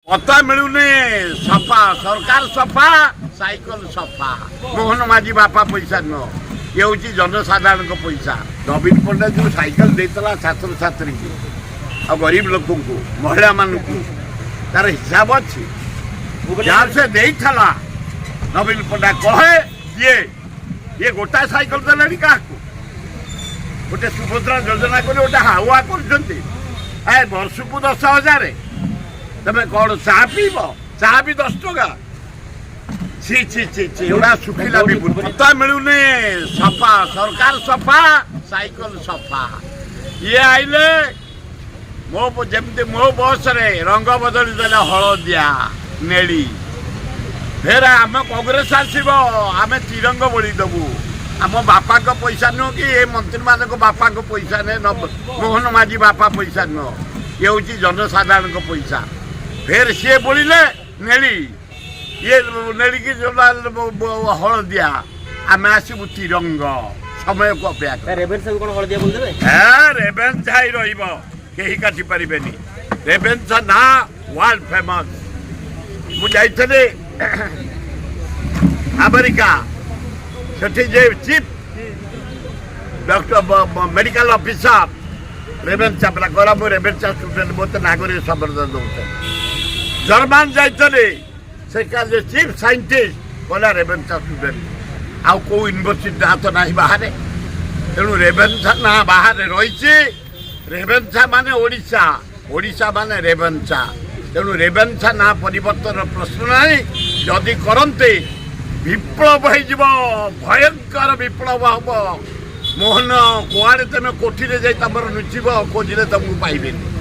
पता मिलूनी सफा सरकार सफा साइकल सफा मोहन माझी बापा पैसा न ये हूँ जनसाधारण पैसा नवीन पट्टनायक जो साइकल देता छात्र छात्री की आ गरीब लोक को महिला मान तार हिसाब अच्छी जहाँ से देला नवीन पट्टनायक कहे ये गोटा साइकल देले क्या गोटे सुभद्रा योजना कर गोटे हावा कर वर्ष को 10,000 तमें कौन चाह पीब चाह भी 10 टका छि छि छि छि एड़ा सुखिला भी पता मिलूनी सफा सरकार सफा साइकल सफा ये आइले मो जमती मो बस रे रंग बदली देला हलदिया नेली फेर आम कांग्रेस आसब आम तिरंग बोली देबू आम बापा को पैसा नुह कि ये मंत्री मान बापा को पैसा ने मोहन माझी बापा पैसा नुह ये हूँ जनसाधारण पैसा फिर सी बोलिले नेली ये नेली की हलदिया आम आसबू तिरंग समय को अपेक्षा रेवेन्सा ही रही काटी पारे रेवेन्सा ना वर्ल्ड फेमस मुझे अमेरिका से chief doctor medical officer Ravenshaw पा गरम रेवेन्सा स्टूडेंट मत नागरिक संबर्धन दौते जर्मान जाइए से चीफ साइंटिस्ट कहला रेवेन्सा स्टूडेंट आउ कौ यूनिवर्सिटी ना तो ना बाहर तेणु रेवेन्सा ना बाहर रही रेवेन्सा माने ओडिशा ओडिशा माने रेवेन्सा तेणु रेवेन्सा ना परिवर्तन प्रश्न ना जदि करते विप्लव हो भयंकर विप्लव हम मोहन कुआड़े तुम कोठी जाई तुम लुचिब खोजिले तुमको पाइबेनी।